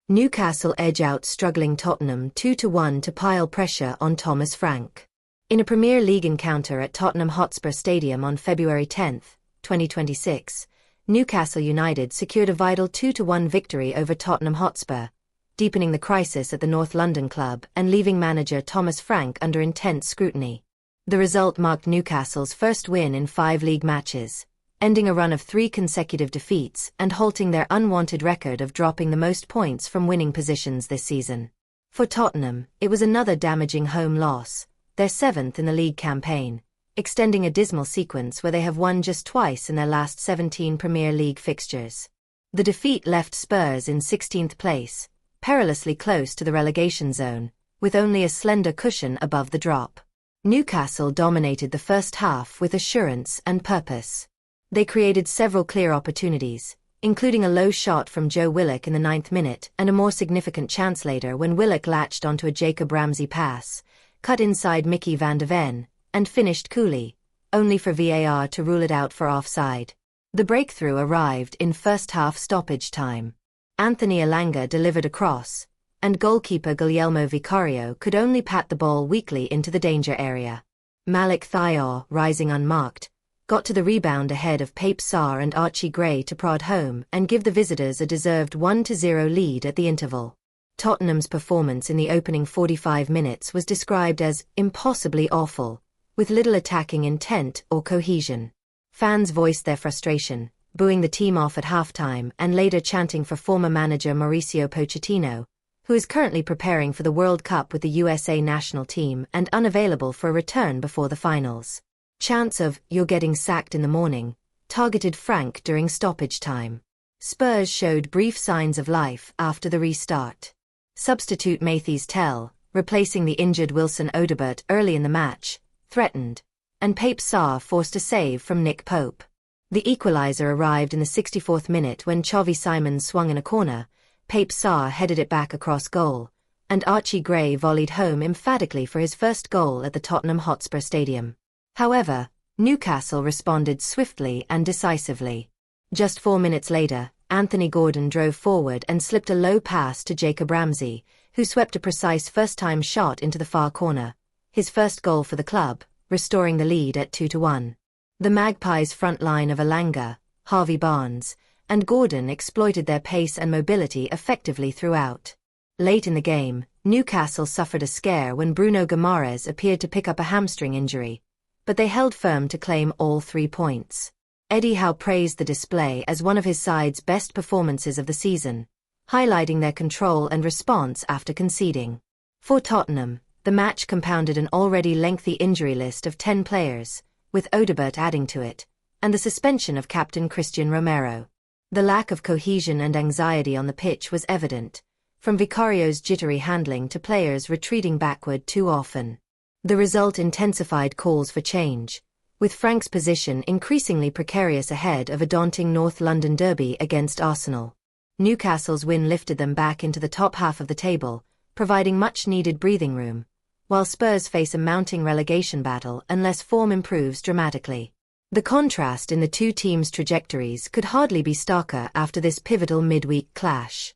Newcastle edge out struggling Tottenham 2-1 to pile pressure on Thomas Frank. In a Premier League encounter at Tottenham Hotspur Stadium on February 10, 2026, Newcastle United secured a vital 2-1 victory over Tottenham Hotspur, deepening the crisis at the North London club and leaving manager Thomas Frank under intense scrutiny. The result marked Newcastle's first win in 5 league matches, ending a run of 3 consecutive defeats and halting their unwanted record of dropping the most points from winning positions this season. For Tottenham, it was another damaging home loss, their 7th in the league campaign, extending a dismal sequence where they have won just twice in their last 17 Premier League fixtures. The defeat left Spurs in 16th place, perilously close to the relegation zone, with only a slender cushion above the drop. Newcastle dominated the first half with assurance and purpose. They created several clear opportunities, including a low shot from Joe Willock in the 9th minute and a more significant chance later when Willock latched onto a Jacob Ramsey pass, cut inside Mickey van de Ven, and finished coolly, only for VAR to rule it out for offside. The breakthrough arrived in first-half stoppage time. Anthony Elanga delivered a cross, and goalkeeper Guglielmo Vicario could only pat the ball weakly into the danger area. Malik Thiaw, rising unmarked, got to the rebound ahead of Pape Sarr and Archie Gray to prod home and give the visitors a deserved 1-0 lead at the interval. Tottenham's performance in the opening 45 minutes was described as impossibly awful, with little attacking intent or cohesion. Fans voiced their frustration, booing the team off at halftime and later chanting for former manager Mauricio Pochettino, who is currently preparing for the World Cup with the USA national team and unavailable for a return before the finals. Chants of "you're getting sacked in the morning" targeted Frank during stoppage time. Spurs showed brief signs of life after the restart. Substitute Mathys Tel, replacing the injured Wilson Odobert early in the match, threatened, and Pape Sarr forced a save from Nick Pope. The equaliser arrived in the 64th minute when Xavi Simons swung in a corner, Pape Sarr headed it back across goal, and Archie Gray volleyed home emphatically for his first goal at the Tottenham Hotspur Stadium. However, Newcastle responded swiftly and decisively. Just 4 minutes later, Anthony Gordon drove forward and slipped a low pass to Jacob Ramsey, who swept a precise first-time shot into the far corner, his first goal for the club, restoring the lead at 2-1. The Magpies' front line of Elanga, Harvey Barnes, and Gordon exploited their pace and mobility effectively throughout. Late in the game, Newcastle suffered a scare when Bruno Guimaraes appeared to pick up a hamstring injury, but they held firm to claim all 3 points. Eddie Howe praised the display as one of his side's best performances of the season, highlighting their control and response after conceding. For Tottenham, the match compounded an already lengthy injury list of 10 players, with Odobert adding to it, and the suspension of captain Christian Romero. The lack of cohesion and anxiety on the pitch was evident, from Vicario's jittery handling to players retreating backward too often. The result intensified calls for change, with Frank's position increasingly precarious ahead of a daunting North London derby against Arsenal. Newcastle's win lifted them back into the top half of the table, providing much-needed breathing room, while Spurs face a mounting relegation battle unless form improves dramatically. The contrast in the two teams' trajectories could hardly be starker after this pivotal midweek clash.